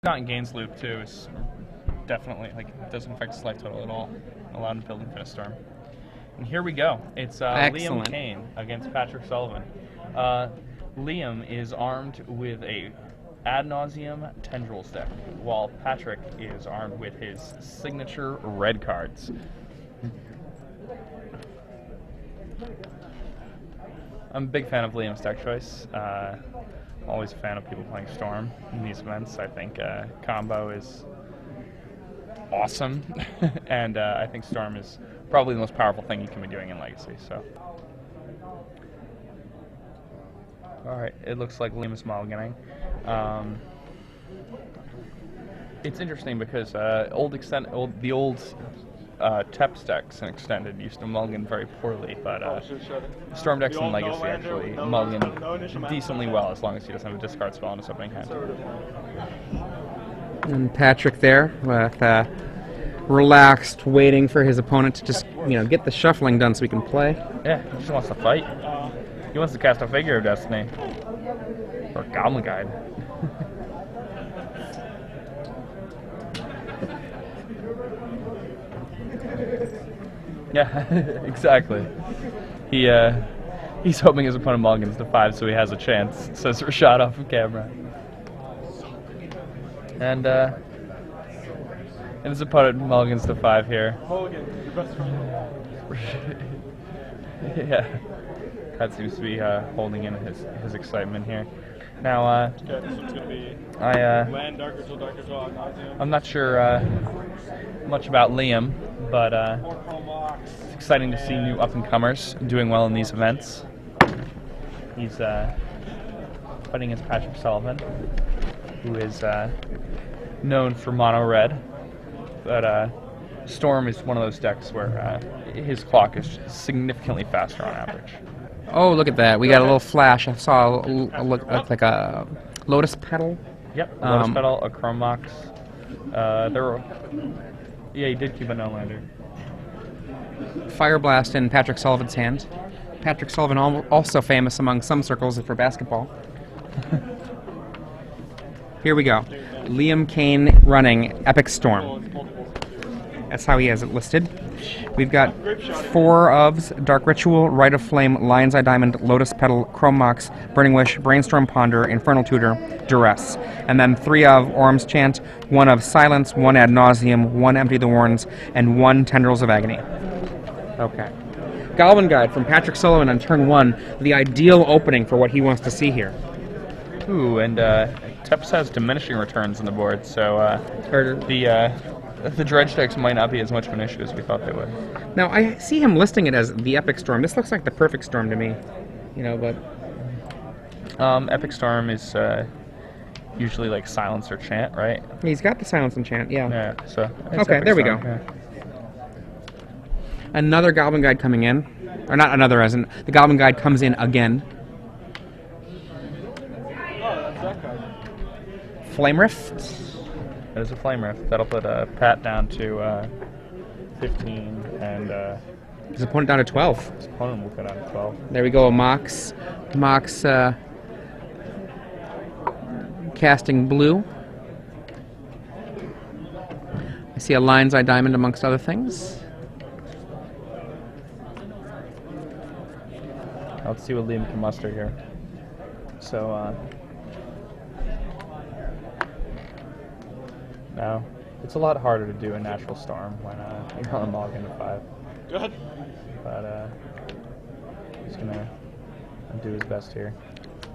Not in Gaines loop too is definitely doesn't affect his life total at all. Allowed him to build and finish storm. And here we go. It's Liam Kane against Patrick Sullivan. Liam is armed with a ad nauseum tendrils deck, while Patrick is armed with his signature red cards. I'm a big fan of Liam's deck choice. Always a fan of people playing Storm in these events. I think combo is awesome, and I think Storm is probably the most powerful thing you can be doing in Legacy. So, all right, it looks like Liam is mulliganing. It's interesting because the old Tep decks and Extended used to mulligan very poorly, but Storm decks in Legacy actually mulligan decently well as long as he doesn't have a discard spell in his opening hand. And Patrick there with relaxed, waiting for his opponent to just get the shuffling done so we can play. Yeah, he just wants to fight. He wants to cast a Figure of Destiny or a Goblin Guide. Yeah, exactly. He's hoping his opponent mulligans to 5 so he has a chance, says Rashad off of camera. And his opponent mulligans to 5 here. Yeah, that seems to be holding in his excitement here. Now, I'm not sure much about Liam, but it's exciting to see new up-and-comers doing well in these events. He's fighting against Patrick Sullivan, who is known for mono red, but Storm is one of those decks where his clock is significantly faster on average. Oh, look at that. We got a little flash. I saw look like a Lotus Petal. Yep, Lotus Petal, a Chrome Mox. Yeah, he did keep a no-lander. Fire Blast in Patrick Sullivan's hand. Patrick Sullivan also famous among some circles for basketball. Here we go. Liam Kane running Epic Storm. That's how he has it listed. We've got 4 ofs: Dark Ritual, Rite of Flame, Lion's Eye Diamond, Lotus Petal, Chrome Mox, Burning Wish, Brainstorm Ponder, Infernal Tutor, Duress. And then 3 of Orm's Chant, 1 of Silence, 1 Ad Nauseum, 1 Empty the Warrens, and 1 Tendrils of Agony. Okay. Goblin Guide from Patrick Sullivan on turn 1, the ideal opening for what he wants to see here. Ooh, and Teps has diminishing returns on the board, so the dredge decks might not be as much of an issue as we thought they would. Now, I see him listing it as the Epic Storm. This looks like the perfect storm to me, but... Epic Storm is usually like Silence or Chant, right? He's got the Silence and Chant, yeah. Yeah, so... Okay, there we go. Yeah. Another Goblin Guide coming in. Or not another, as in the Goblin Guide comes in again. Flame Rift. There's a Flame Rift. That'll put Pat down to 15, and his opponent down to 12. His opponent will go down to 12. There we go, Mox casting blue. I see a Lion's Eye Diamond amongst other things. Let's see what Liam can muster here. So, now, it's a lot harder to do a Natural Storm when you're on a mulligan to 5. Good. But he's gonna do his best here.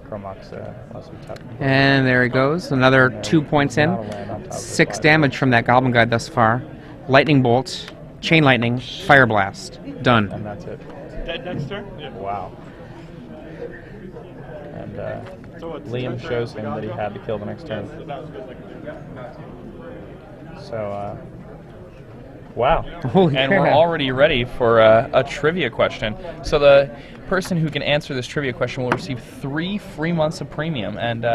Chromox lost some tough. And there he goes. Another 2 points in. 6 damage from that Goblin Guide thus far. Lightning Bolt, Chain Lightning, Fire Blast. Done. And that's it. Dead next turn? Yeah. Wow. And Liam shows him that he had to kill the next turn. So, wow. Holy and crap. We're already ready for a trivia question. So the person who can answer this trivia question will receive 3 free months of premium. And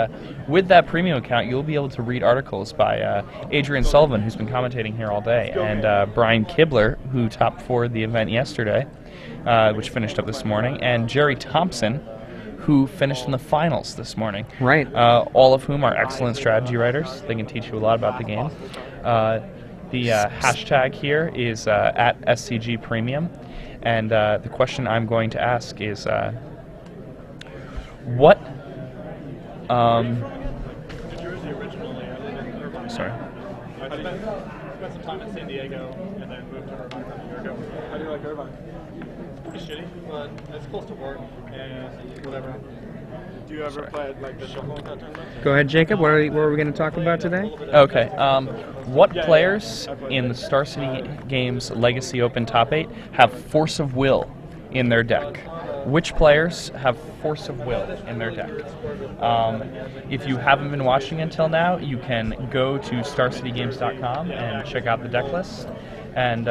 with that premium account, you'll be able to read articles by Adrian Sullivan, who's been commentating here all day, and Brian Kibler, who top 4'd the event yesterday, which finished up this morning, and Jerry Thompson, who finished in the finals this morning. Right. All of whom are excellent strategy writers. They can teach you a lot about the game. The hashtag here is at SCG Premium, and the question I'm going to ask is what? Sorry. I spent some time in San Diego and then moved to Irvine a year ago. How do you like Irvine? Pretty shitty, but it's close to work and whatever. Do you ever play like the shuffle in that tournament? Go ahead, Jacob. What are we going to talk about today? Okay. What players in the Star City Games Legacy Open Top 8 have Force of Will in their deck? Which players have Force of Will in their deck? If you haven't been watching until now, you can go to starcitygames.com and check out the deck list. And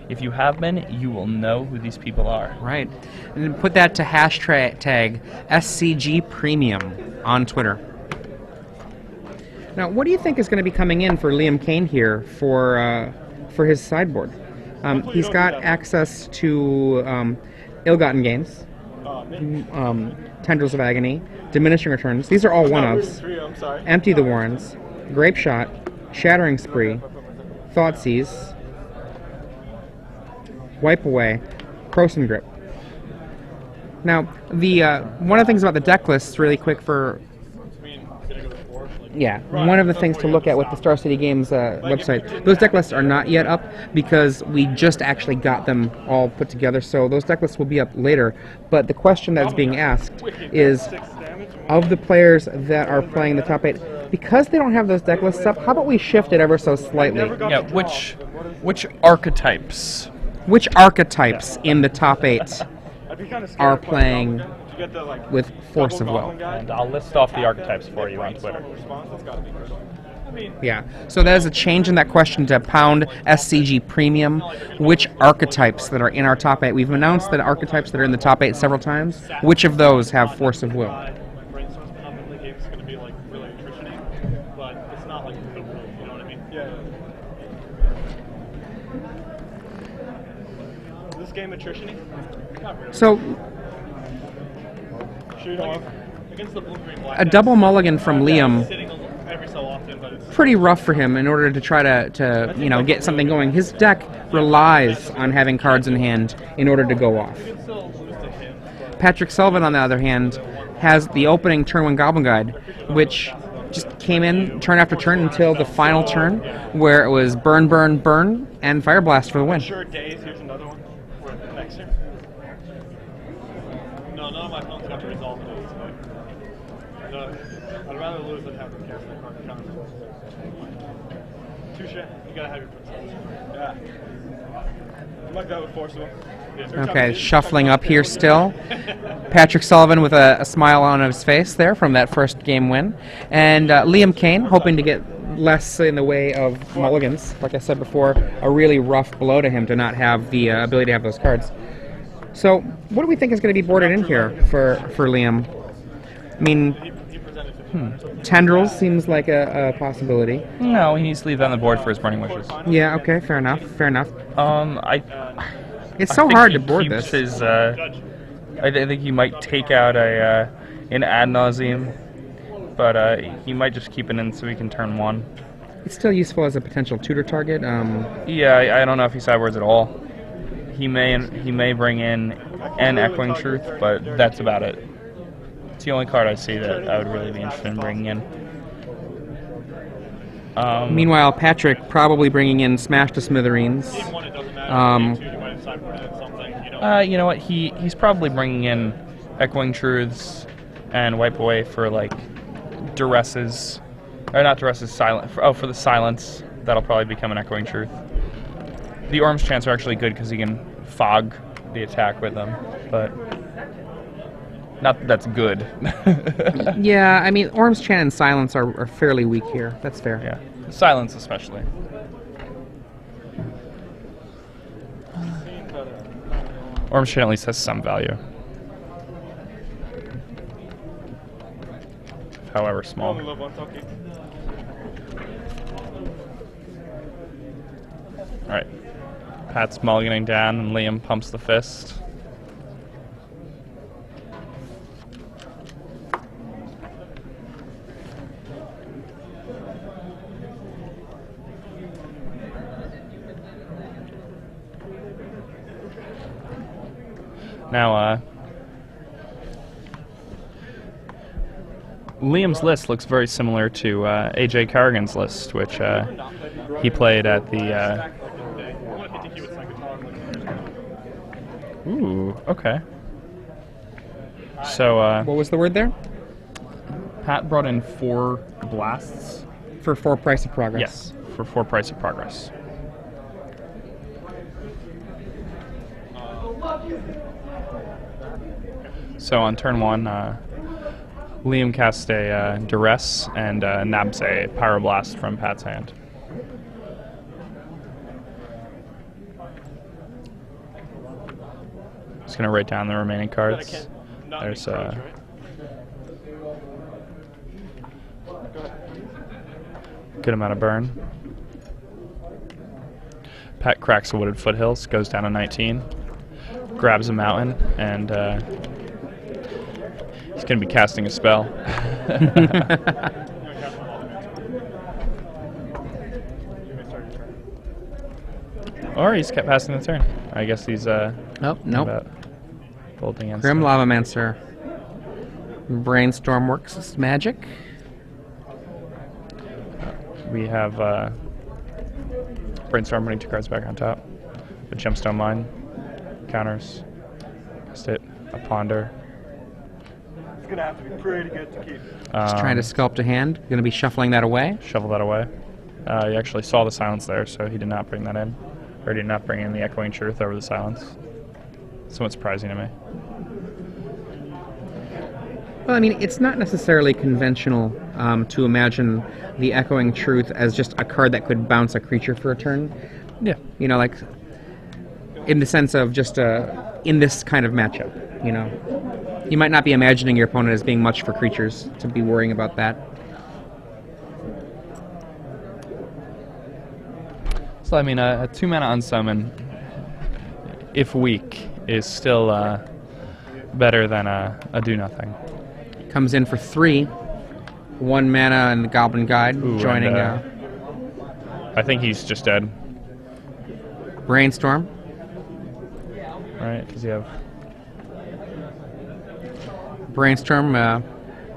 if you have been, you will know who these people are. Right. And then put that to hashtag SCG Premium on Twitter. Now, what do you think is going to be coming in for Liam Kane here for his sideboard? He's got access to Ill-Gotten Gains, Tendrils of Agony, Diminishing Returns. These are all one-ofs. Empty the Warrens, Grape Shot, Shattering Spree, Thoughtseize, Wipe Away, Croson Grip. Now, the one of the things about the deck lists, really quick for... Yeah, one of the things to look at with the Star City Games website, those deck lists are not yet up because we just actually got them all put together, so those deck lists will be up later. But the question that's being asked is, of the players that are playing the top 8, because they don't have those deck lists up, how about we shift it ever so slightly? Yeah, which archetypes? Which archetypes in the top 8 are playing with Force of Will? And I'll list off the archetypes for you on Twitter. Yeah, so that is a change in that question to pound SCG Premium. Which archetypes that are in our top 8? We've announced that archetypes that are in the top 8 several times. Which of those have Force of Will? Game attrition-y? So, a double mulligan from Liam, pretty rough for him in order to try to get something going. His deck relies on having cards in hand in order to go off. Patrick Sullivan, on the other hand, has the opening turn 1 Goblin Guide, which just came in turn after turn until the final turn, where it was burn, burn, burn, and Fire Blast for the win. No, none of my opponents got to resolve those. I'd rather lose than have them cast that card counter. Touche. You gotta have your principles. Yeah. I'm like that with Force of Will. Okay, shuffling up here still. Patrick Sullivan with a smile on his face there from that first game win. And Liam Kane hoping to get less in the way of mulligans. Like I said before, a really rough blow to him to not have the ability to have those cards. So, what do we think is going to be boarded in here for Liam? I mean, Tendrils seems like a possibility. No, he needs to leave that on the board for his Burning Wishes. Yeah, okay, fair enough, fair enough. It's so hard to board this. His, I think he might take out an ad nauseum, but he might just keep it in so he can turn 1. It's still useful as a potential tutor target. Yeah, I don't know if he sideboards at all. He may bring in an Echoing Truth, but that's about it. It's the only card I see that I would really be interested in bringing in. Meanwhile, Patrick probably bringing in Smash to Smithereens. You know what? He's probably bringing in Echoing Truths and Wipe Away for like duresses, or not duresses, for the silence. That'll probably become an Echoing Truth. The Orm's Chants are actually good because he can fog the attack with them, but not that that's good. Yeah, I mean, Orm's Chant and Silence are fairly weak here. That's fair. Yeah, Silence especially. Orm's Chant at least has some value, however small. Alright. Pat's mulliganing down and Liam pumps the fist. Now, Liam's list looks very similar to AJ Carrigan's list, which he played at the. Ooh, okay. So, What was the word there? Pat brought in 4 blasts. For 4 price of progress. Yes, for 4 price of progress. So on turn 1, Liam cast a Duress and nabs a Pyroblast from Pat's hand. Just going to write down the remaining cards. There's good amount of burn. Pat cracks a Wooded Foothills, goes down to 19, grabs a mountain, and he's going to be casting a spell. Or he's kept passing the turn. I guess he's Oh, nope. bolting against Grim him. Lavamancer. Brainstorm works its magic. We have Brainstorm putting 2 cards back on top. The Gemstone Mine. Counters. Cast it. A Ponder. It's gonna have to be pretty good to keep. Just trying to sculpt a hand. Going to be shuffling that away. Shovel that away. He actually saw the silence there, so he did not bring that in. Or did not bring in the Echoing Truth over the silence. Somewhat surprising to me. Well, I mean, it's not necessarily conventional to imagine the Echoing Truth as just a card that could bounce a creature for a turn. Yeah. You know, like, in the sense of just in this kind of matchup, you know. You might not be imagining your opponent as being much for creatures to be worrying about that. So, I mean, a 2-mana unsummon, if weak, is still better than a do-nothing. Comes in for 3. 1 mana in the Goblin Guide, Ooh, joining and, I think he's just dead, Brainstorm. right? Because you have... Brainstorm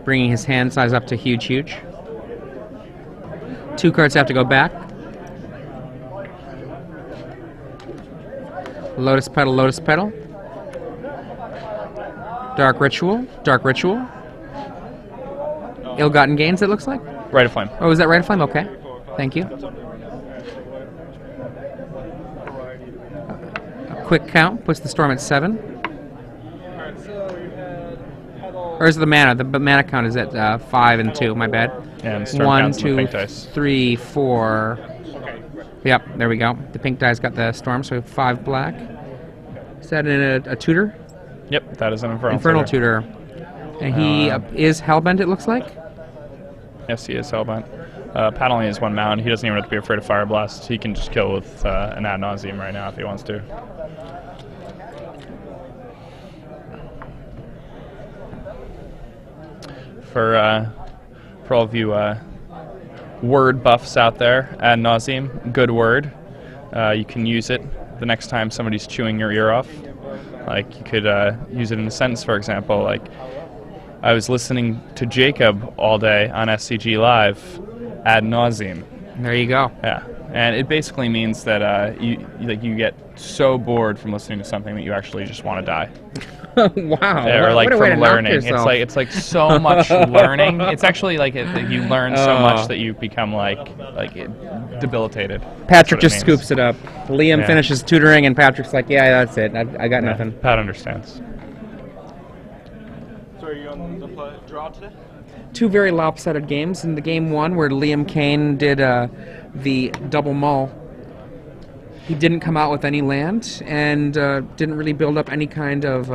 bringing his hand size up to huge. 2 cards have to go back. Lotus Petal. Dark Ritual. Ill-Gotten Gains, it looks like. Rite of Flame. Oh, is that Rite of Flame? Okay. Thank you. A quick count puts the storm at 7. Or is it the mana? The mana count is at 5 and 2. My bad. And Storm 1, counts in the 2, pink dice. 3, 4. Yep, there we go. The pink dice got the storm, so 5 black. Is that in a tutor? Yep, that is an Infernal tutor. And he is Hellbent, it looks like. Yes, he is Hellbent. Pat only has 1 mountain. He doesn't even have to be afraid of Fire Blast. He can just kill with an Ad Nauseam right now if he wants to. For all of you word buffs out there, Ad Nauseam, good word. You can use it the next time somebody's chewing your ear off. Like, you could use it in a sentence, for example, like, I was listening to Jacob all day on SCG Live, ad nauseum. There you go. Yeah, and it basically means that you get so bored from listening to something that you actually just want to die. Wow. Or like what a way to from knock learning. yourself. It's like so much learning. It's actually like you learn so much that you become like debilitated. Patrick That's just what it means. scoops it up. Liam Yeah. finishes tutoring, and Patrick's like, yeah, that's it. I got Yeah, nothing. Pat understands. So are you on the draw today? 2 very lopsided games. In the game 1, where Liam Kane did the double mull, he didn't come out with any land and didn't really build up any kind of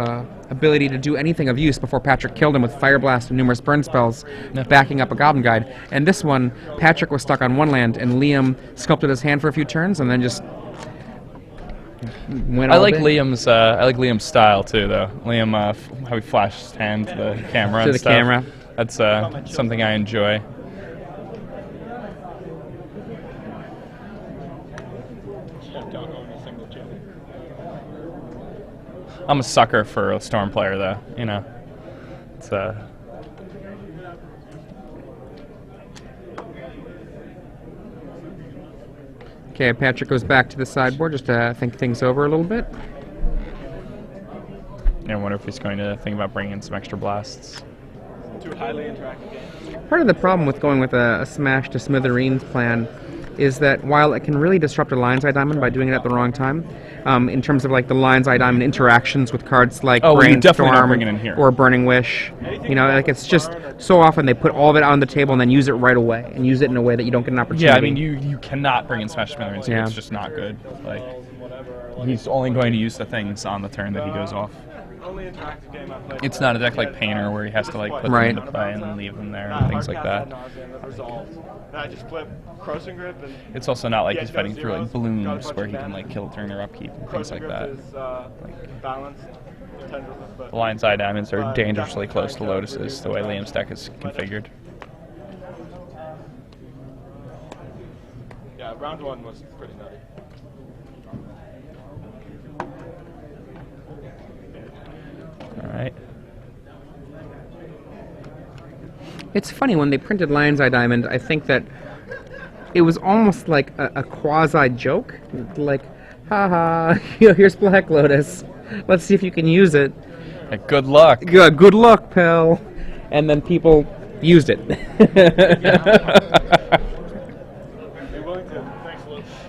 ability to do anything of use before Patrick killed him with Fire Blast and numerous burn spells, backing up a Goblin Guide. And this one, Patrick was stuck on 1 land, and Liam sculpted his hand for a few turns and then just went I all like day. Liam's style too, though. Liam, how he flashed his hand to the camera. To and the stuff. camera. That's something I enjoy. Don't own a single chip. I'm a sucker for a Storm player, though. You know, it's Okay, Patrick goes back to the sideboard just to think things over a little bit. I wonder if he's going to think about bringing in some extra blasts. Too highly interactive game. Part of the problem with going with a smash to smithereens plan is that while it can really disrupt a Lion's Eye Diamond by doing it at the wrong time, in terms of like the Lion's Eye Diamond interactions with cards like Oh, well, you're definitely not Brainstorm bringing it in here. or Burning Wish, you know, like it's just so often they put all of it on the table and then use it right away and use it in a way that you don't get an opportunity. Yeah, I mean, you cannot bring in Smash Smithereens here. Yeah. It's just not good. Like, he's only going to use the things on the turn that he goes off. Only interactive game I've played. It's not a deck like Painter where he has to like put them Right. into play and then leave them there and things like that. I just flip Crossing Grip and It's also not like he's Yeah, fighting no through like zeros. Got a blooms bunch where of he can mana. like kill turn or upkeep and things Crossing like Grip that. is balanced. Tendrils, but The Lion's Eye Diamonds are dangerously close to Lotuses the way Liam's deck is configured. yeah, round one was pretty nutty. Alright. It's funny, when they printed Lion's Eye Diamond, I think that it was almost like a quasi-joke. Like, haha, here's Black Lotus. Let's see if you can use it. Good luck. Good luck, pal. And then people used it. Are you willing to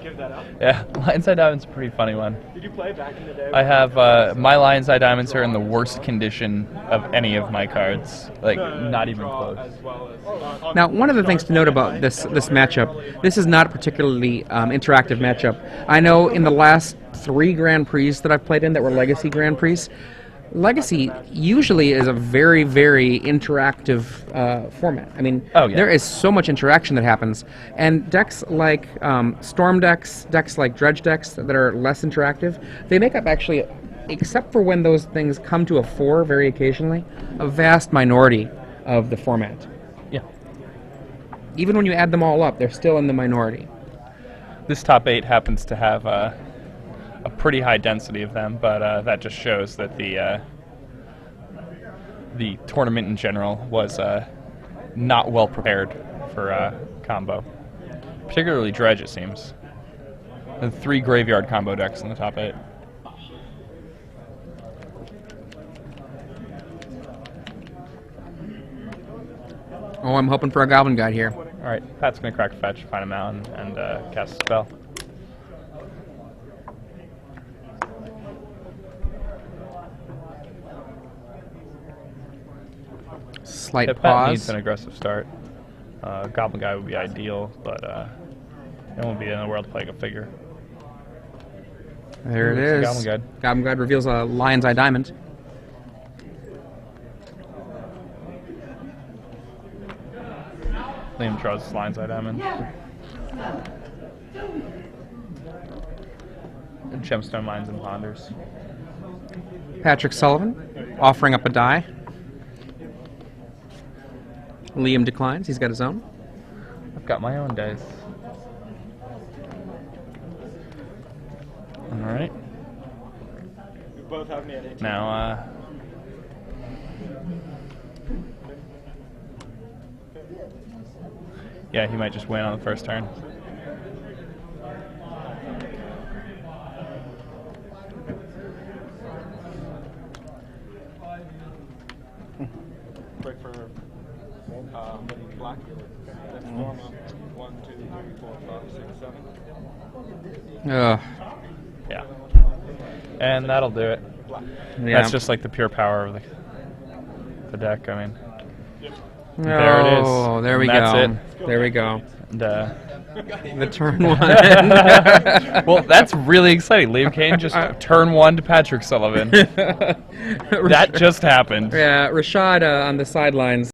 give that up? Yeah, Lion's Eye Diamond's a pretty funny one. Did you play back in the day? I have my Lion's Eye Diamonds are in the worst condition of any of my cards. Like, not even close. As well as Now, one of the things to note about this matchup, this is not a particularly interactive matchup. I know in the last 3 Grand Prix that I've played in that were Legacy Grand Prix, Legacy usually is a very, very interactive format. I mean, Oh, yeah. there is so much interaction that happens. And decks like Storm decks, decks like Dredge decks that are less interactive, they make up actually, except for when those things come to a 4 very occasionally, a vast minority of the format. Yeah. Even when you add them all up, they're still in the minority. This top 8 happens to have a pretty high density of them, but that just shows that the tournament in general was not well prepared for combo. Particularly Dredge, it seems. The 3 graveyard combo decks in the top 8. Oh, I'm hoping for a Goblin Guide here. Alright, Pat's going to crack a fetch, find him out, and cast a spell. Slight Yeah, Pat needs pause. an aggressive start. Goblin Guy would be ideal, but it won't be in the world to play a figure. There it It's a is. Goblin Guide. Goblin Guide reveals a Lion's Eye Diamond. Liam draws his Lion's Eye Diamond. And Gemstone Mines and Ponders. Patrick Sullivan offering up a die. Liam declines. He's got his own. I've got my own dice. Alright. we both have me at 18. Now, yeah, he might just win on the first turn. Break for black. That's normal. 1, 2, 3, 4, 5, 6, 7. Ugh. Yeah. And that'll do it. Yeah. That's just like the pure power of the deck, I mean. There it is. Oh, there we And go. that's There we go. And, The turn one. well, that's really exciting. Liam Kane just turn 1 to Patrick Sullivan. That just happened. Yeah, Rashad on the sidelines